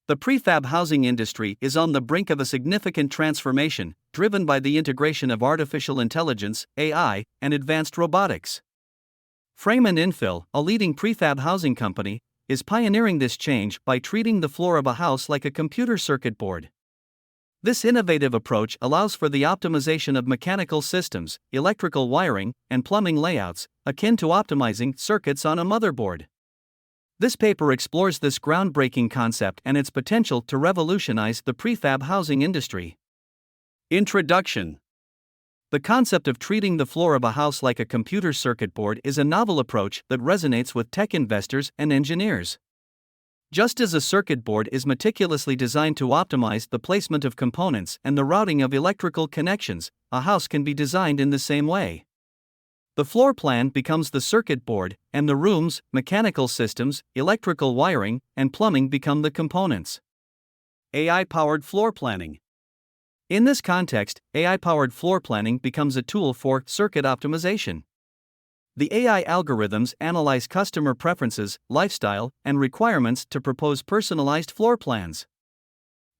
The prefab housing industry is on the brink of a significant transformation, driven by the integration of artificial intelligence, AI, and advanced robotics. Frame&InFill, a leading prefab housing company, is pioneering this change by treating the floor of a house like a computer circuit board. This innovative approach allows for the optimization of mechanical systems, electrical wiring, and plumbing layouts, akin to optimizing circuits on a motherboard. This paper explores this groundbreaking concept and its potential to revolutionize the prefab housing industry. Introduction. The concept of treating the floor of a house like a computer circuit board is a novel approach that resonates with tech investors and engineers. Just as a circuit board is meticulously designed to optimize the placement of components and the routing of electrical connections, a house can be designed in the same way. The floor plan becomes the circuit board, and the rooms, mechanical systems, electrical wiring, and plumbing become the components. AI-powered floor planning. In this context, AI-powered floor planning becomes a tool for circuit optimization. The AI algorithms analyze customer preferences, lifestyle, and requirements to propose personalized floor plans.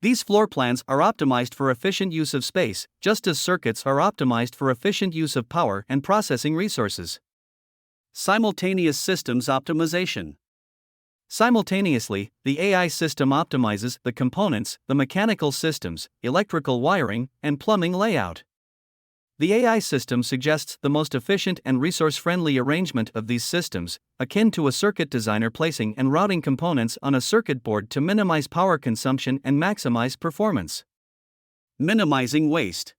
These floor plans are optimized for efficient use of space, just as circuits are optimized for efficient use of power and processing resources. Simultaneous systems optimization. Simultaneously, the AI system optimizes the components, the mechanical systems, electrical wiring, and plumbing layout. The AI system suggests the most efficient and resource-friendly arrangement of these systems, akin to a circuit designer placing and routing components on a circuit board to minimize power consumption and maximize performance. Minimizing waste.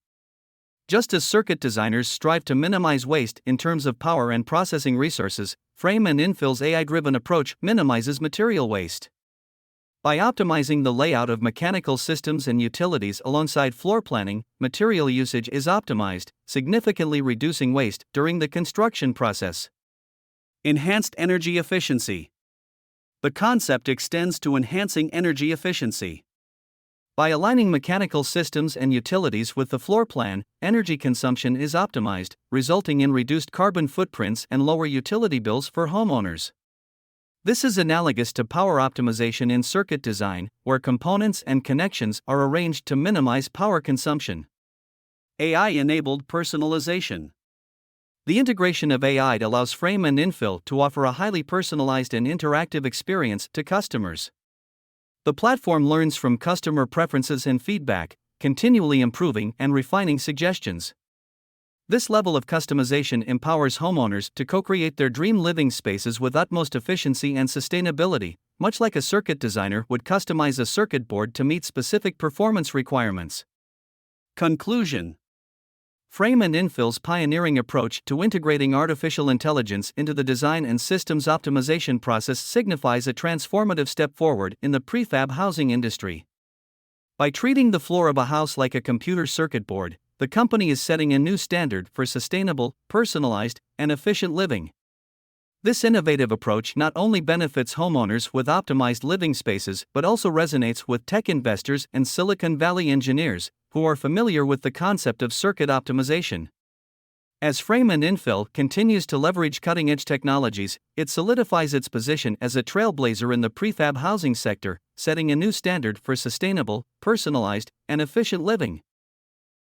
Just as circuit designers strive to minimize waste in terms of power and processing resources, Frame&InFill's AI-driven approach minimizes material waste. By optimizing the layout of mechanical systems and utilities alongside floor planning, material usage is optimized, significantly reducing waste during the construction process. Enhanced energy efficiency. The concept extends to enhancing energy efficiency. By aligning mechanical systems and utilities with the floor plan, energy consumption is optimized, resulting in reduced carbon footprints and lower utility bills for homeowners. This is analogous to power optimization in circuit design, where components and connections are arranged to minimize power consumption. AI-enabled personalization. The integration of AI allows Frame&InFill to offer a highly personalized and interactive experience to customers. The platform learns from customer preferences and feedback, continually improving and refining suggestions. This level of customization empowers homeowners to co-create their dream living spaces with utmost efficiency and sustainability, much like a circuit designer would customize a circuit board to meet specific performance requirements. Conclusion. Frame&InFill's pioneering approach to integrating artificial intelligence into the design and systems optimization process signifies a transformative step forward in the prefab housing industry. By treating the floor of a house like a computer circuit board, the company is setting a new standard for sustainable, personalized, and efficient living. This innovative approach not only benefits homeowners with optimized living spaces but also resonates with tech investors and Silicon Valley engineers who are familiar with the concept of circuit optimization. As Frame&InFill continues to leverage cutting-edge technologies, it solidifies its position as a trailblazer in the prefab housing sector, setting a new standard for sustainable, personalized, and efficient living.